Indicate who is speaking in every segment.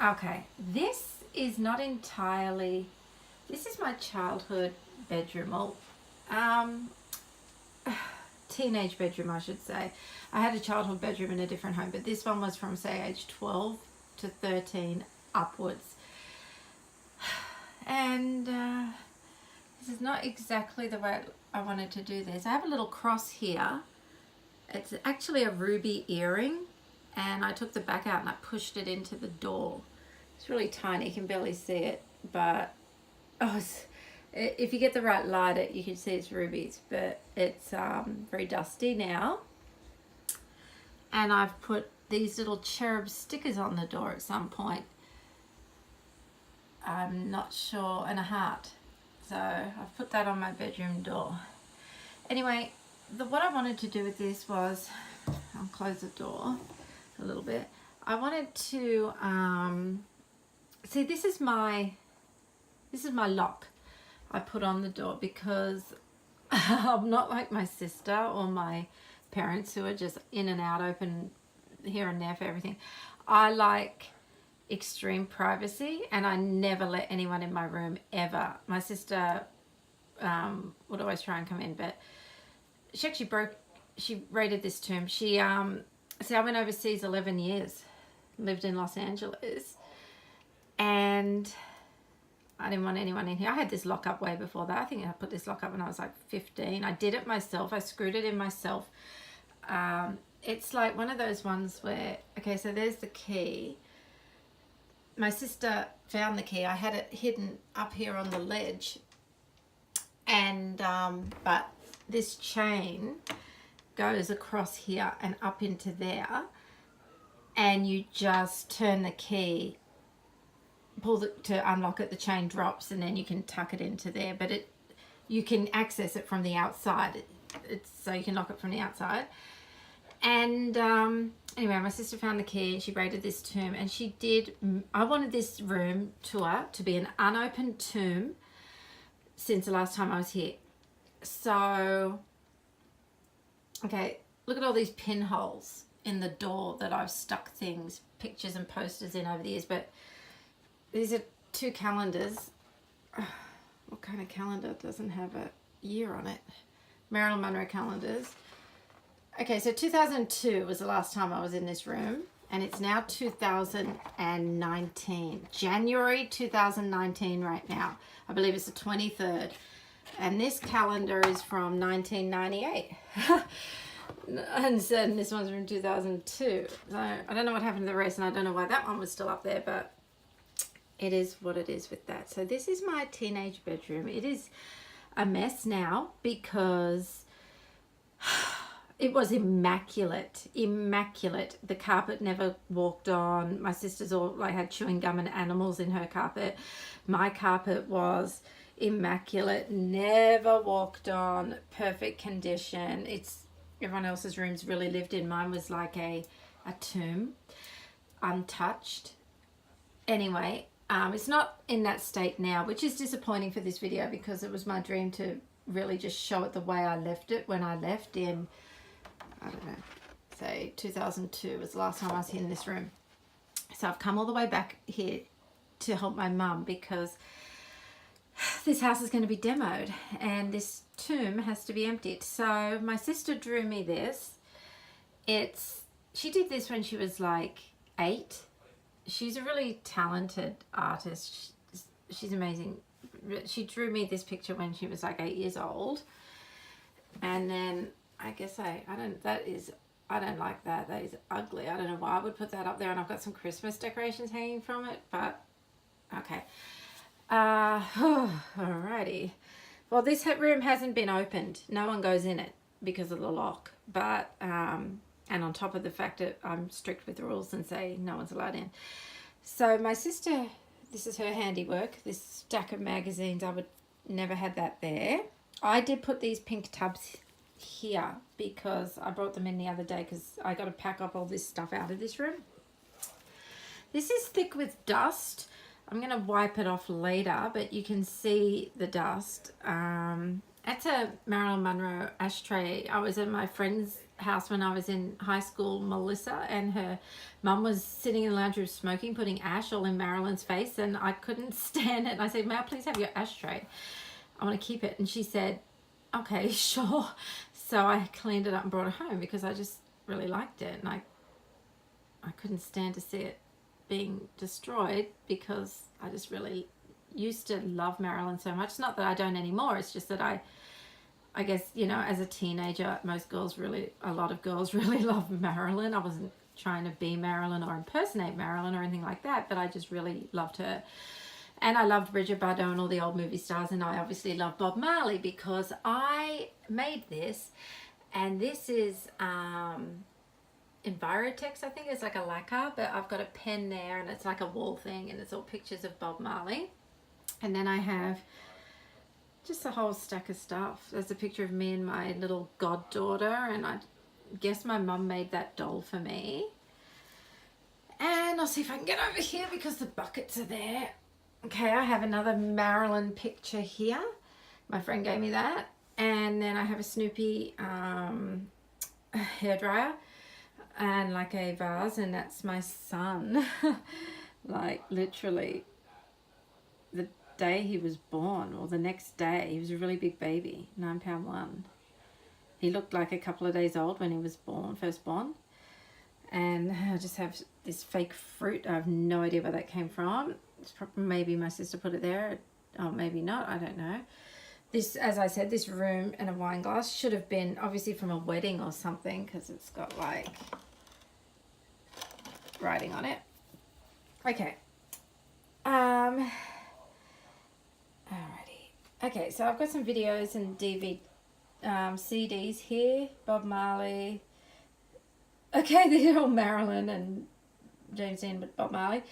Speaker 1: Okay, this is not entirely, this is my childhood bedroom, or um, teenage bedroom, I should say. I had a childhood bedroom in a different home, but this one was from, say, age 12 to 13 upwards. And this is not exactly the way I wanted to do this. I have a little cross here. It's actually a ruby earring, and I took the back out and I pushed it into the door. It's really tiny, you can barely see it, but if you get the right light, you can see it's rubies, but it's very dusty now. And I've put these little cherub stickers on the door at some point. I'm not sure, and a heart. So I've put that on my bedroom door. Anyway, what I wanted to do with this was, I'll close the door a little bit. I wanted to see, this is my lock I put on the door, because I'm not like my sister or my parents who are just in and out, open here and there for everything. I like extreme privacy, and I never let anyone in my room ever. My sister would always try and come in, but she actually raided this tomb. See, I went overseas 11 years, lived in Los Angeles, and I didn't want anyone in here. I had this lock up way before that. I think I put this lock up when I was like 15. I did it myself. I screwed it in myself. It's like one of those ones where, okay, so there's the key. My sister found the key. I had it hidden up here on the ledge, and but this chain goes across here and up into there, and you just turn the key, to unlock it, the chain drops, and then you can tuck it into there. But you can access it from the outside. So you can lock it from the outside. And anyway, my sister found the key and she raided this tomb, and I wanted this room tour to be an unopened tomb since the last time I was here. So, okay, look at all these pinholes in the door that I've stuck things, pictures and posters in over the years. But these are 2 calendars. What kind of calendar doesn't have a year on it? Marilyn Monroe calendars. Okay, so 2002 was the last time I was in this room, and it's now 2019. January 2019 right now. I believe it's the 23rd. And this calendar is from 1998. And this one's from 2002. So I don't know what happened to the rest, and I don't know why that one was still up there, but it is what it is with that. So this is my teenage bedroom. It is a mess now because it was immaculate. The carpet never walked on. My sister's all like had chewing gum and animals in her carpet. My carpet was immaculate, never walked on, perfect condition. Everyone else's rooms really lived in. Mine was like a tomb, untouched. Anyway, it's not in that state now, which is disappointing for this video, because it was my dream to really just show it the way I left it when I left in, I don't know, say 2002 was the last time I was in this room. So I've come all the way back here to help my mum, because this house is going to be demoed and this tomb has to be emptied. So my sister drew me this. She did this when she was like 8. She's a really talented artist. She's amazing. She drew me this picture when she was like 8 years old. And then I guess I don't like that. That is ugly. I don't know why I would put that up there. And I've got some Christmas decorations hanging from it, but okay. Alrighty. Well, this room hasn't been opened. No one goes in it because of the lock. But, and on top of the fact that I'm strict with the rules and say no one's allowed in. So my sister, this is her handiwork, this stack of magazines. I would never had that there. I did put these pink tubs here because I brought them in the other day because I got to pack up all this stuff out of this room. This is thick with dust. I'm going to wipe it off later, but you can see the dust. That's a Marilyn Monroe ashtray. I was at my friend's house when I was in high school, Melissa, and her mum was sitting in the lounge room smoking, putting ash all in Marilyn's face, and I couldn't stand it. And I said, may I please have your ashtray? I want to keep it. And she said, okay, sure. So I cleaned it up and brought it home because I just really liked it, and I couldn't stand to see it being destroyed because I just really used to love Marilyn so much. It's not that I don't anymore, it's just that I guess, you know, as a teenager, a lot of girls really love Marilyn. I wasn't trying to be Marilyn or impersonate Marilyn or anything like that, but I just really loved her. And I loved Bridget Bardot and all the old movie stars, and I obviously love Bob Marley because I made this, and this is Envirotex, I think. It's like a lacquer, but I've got a pen there and it's like a wall thing, and it's all pictures of Bob Marley. And then I have just a whole stack of stuff. There's a picture of me and my little goddaughter, and I guess my mum made that doll for me. And I'll see if I can get over here because the buckets are there. Okay, I have another Marilyn picture here. My friend gave me that. And then I have a Snoopy hairdryer and like a vase, and that's my son. Like literally the day he was born, or the next day. He was a really big baby, 9 pound 1. He looked like a couple of days old when he was born, first born. And I just have this fake fruit. I have no idea where that came from. It's probably, maybe my sister put it there, or maybe not, I don't know. This, as I said, this room and a wine glass should have been obviously from a wedding or something, because it's got like writing on it. Okay. Alrighty. Okay, so I've got some videos and CDs here. Bob Marley. Okay, they're all Marilyn and James Dean, but Bob Marley.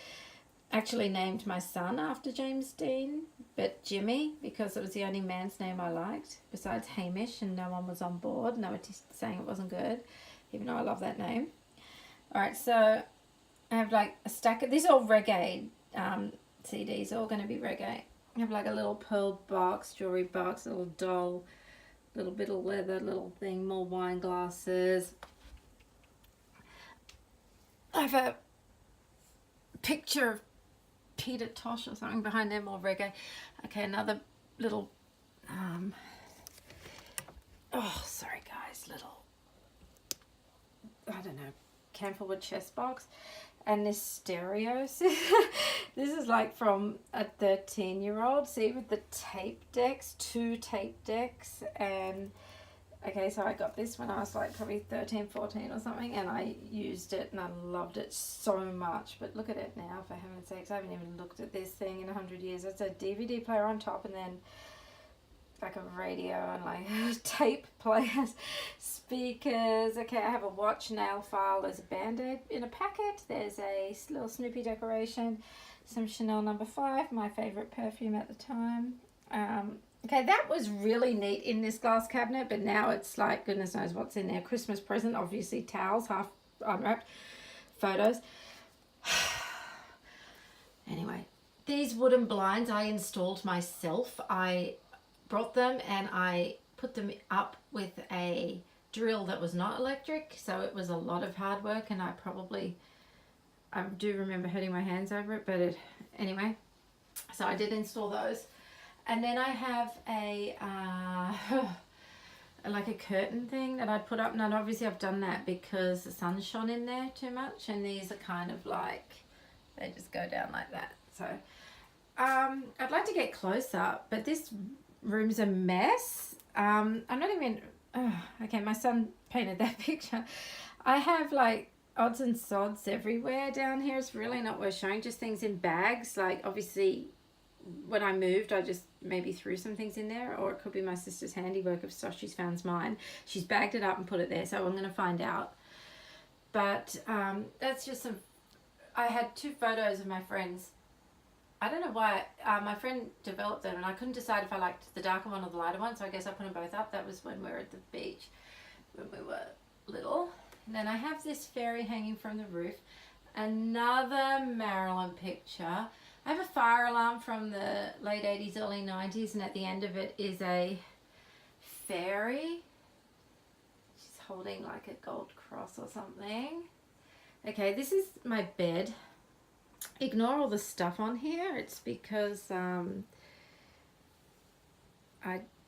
Speaker 1: Actually named my son after James Dean, but Jimmy, because it was the only man's name I liked besides Hamish, and no one was on board. No one saying it wasn't good, even though I love that name. Alright, so I have like a stack of, these are all reggae CDs, all going to be reggae. I have like a little pearl box, jewelry box, a little doll, little bit of leather, little thing, more wine glasses. I have a picture of Peter Tosh or something behind them, or reggae. Okay, another little oh sorry guys, little, I don't know, camphorwood chest box. And this stereo. This is like from a 13-year-old. See, with the tape decks, 2 tape decks. And okay, so I got this when I was like probably 13, 14 or something, and I used it and I loved it so much. But look at it now, for heaven's sakes. I haven't even looked at this thing in 100 years. It's a DVD player on top, and then like a radio and like tape players, speakers. Okay, I have a watch, nail file. There's a Band-Aid in a packet. There's a little Snoopy decoration, some Chanel No. 5, my favorite perfume at the time. Okay, that was really neat in this glass cabinet, but now it's like goodness knows what's in there. Christmas present, obviously towels, half unwrapped, photos. Anyway, these wooden blinds I installed myself. I brought them and I put them up with a drill that was not electric, so it was a lot of hard work, and I do remember hurting my hands over it, but anyway, so I did install those. And then I have a like a curtain thing that I put up, and obviously I've done that because the sun shone in there too much, and these are kind of like, they just go down like that. So I'd like to get closer, but this room's a mess. I'm not even, okay, my son painted that picture. I have like odds and sods everywhere down here. It's really not worth showing, just things in bags. Like obviously when I moved, I just maybe threw some things in there, or it could be my sister's handiwork of stuff she's found mine. She's bagged it up and put it there, so I'm going to find out. But that's just some, I had 2 photos of my friends. I don't know why, my friend developed them and I couldn't decide if I liked the darker one or the lighter one, so I guess I put them both up. That was when we were at the beach, when we were little. And then I have this fairy hanging from the roof. Another Marilyn picture. I have a fire alarm from the late 80s, early 90s, and at the end of it is a fairy. She's holding like a gold cross or something. Okay, this is my bed. Ignore all the stuff on here. It's because I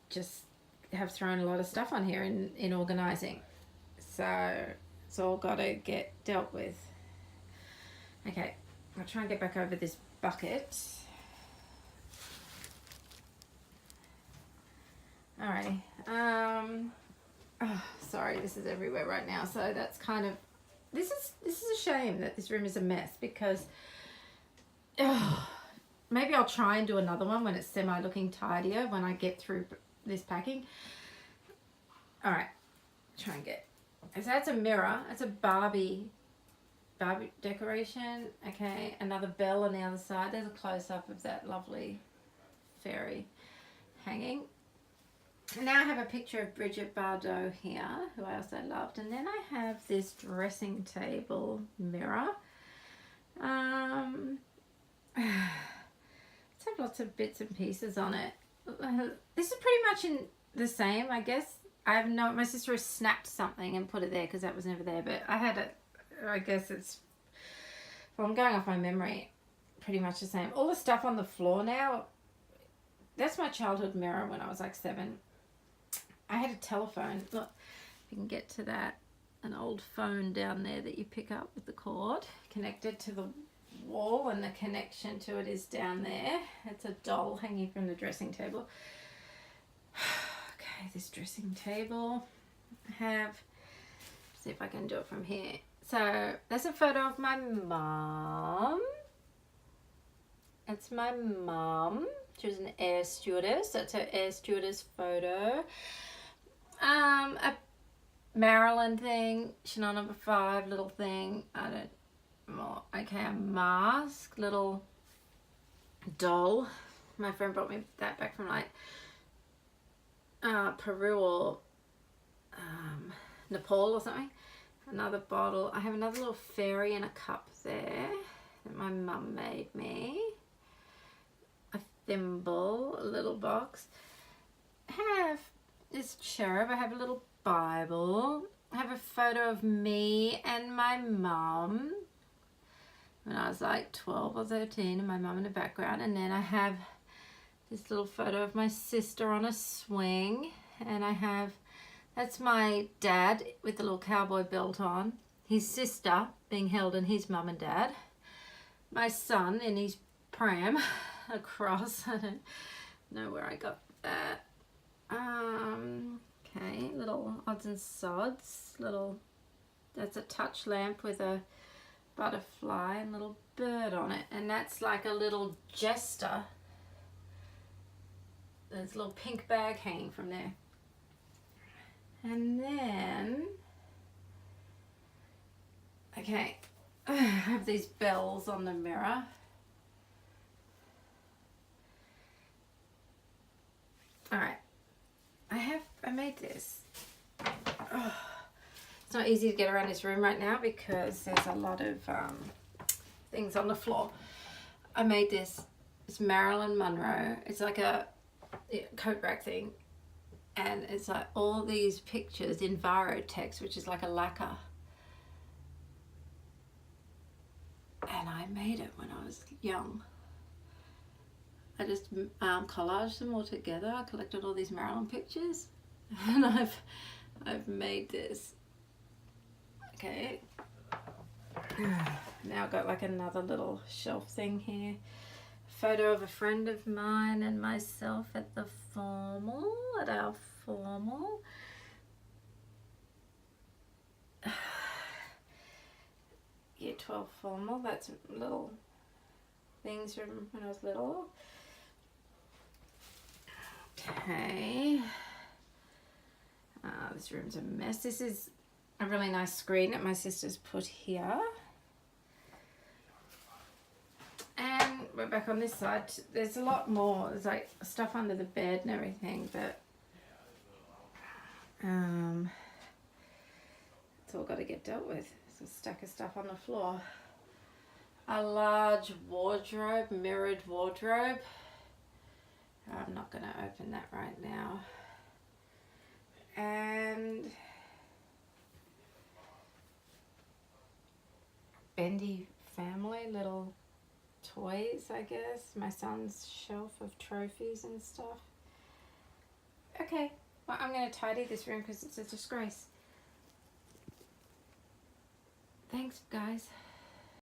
Speaker 1: just have thrown a lot of stuff on here in organising. So it's all got to get dealt with. Okay, I'll try and get back over this bucket. Alrighty. Oh, sorry, this is everywhere right now. So that's kind of, this is a shame that this room is a mess, because maybe I'll try and do another one when it's semi-looking tidier when I get through this packing. Alright, try and get, so that's a mirror. That's a Barbie decoration. Okay, another bell on the other side. There's a close-up of that lovely fairy hanging. And now I have a picture of Bridget Bardot here, who I also loved. And then I have this dressing table mirror. Let's have lots of bits and pieces on it. This is pretty much in the same, I guess. I have no, my sister has snapped something and put it there because that was never there. But I had it, I guess it's, well, I'm going off my memory, pretty much the same. All the stuff on the floor now, that's my childhood mirror when I was like 7. I had a telephone. Look, if you can get to that, an old phone down there that you pick up with the cord connected to the wall, and the connection to it is down there. It's a doll hanging from the dressing table. Okay, this dressing table. I have, see if I can do it from here. So that's a photo of my mum. That's my mum. She was an air stewardess. That's her air stewardess photo. A Maryland thing, Chanel number 5 little thing. I don't more. Okay, a mask, little doll. My friend brought me that back from like Peru or Nepal or something. Another bottle. I have another little fairy in a cup there that my mum made me. A thimble, a little box. I have this cherub. I have a little Bible. I have a photo of me and my mum when I was like 12 or 13, and my mum in the background. And then I have this little photo of my sister on a swing, and I have, that's my dad with the little cowboy belt on, his sister being held in his mum and dad, my son in his pram across. I don't know where I got that. Okay, little odds and sods, little, that's a touch lamp with a butterfly and little bird on it, and that's like a little jester. There's a little pink bag hanging from there. And then, okay, I have these bells on the mirror. All right, I made this. Oh, it's not easy to get around this room right now because there's a lot of things on the floor. I made this. It's Marilyn Monroe. It's like a coat rack thing, and it's like all these pictures in Varotex, which is like a lacquer. And I made it when I was young. I just collaged them all together. I collected all these Marilyn pictures, and I've made this. Okay. Now I've got like another little shelf thing here. Photo of a friend of mine and myself at the formal, at our formal. Year 12 formal. That's little things from when I was little. Okay. This room's a mess. This is a really nice screen that my sister's put here. And we're back on this side. There's a lot more. There's like stuff under the bed and everything, but it's all got to get dealt with. There's a stack of stuff on the floor. A large wardrobe, mirrored wardrobe. I'm not going to open that right now. And bendy family, little toys, I guess. My son's shelf of trophies and stuff. Okay, well, I'm going to tidy this room because it's a disgrace. Thanks, guys.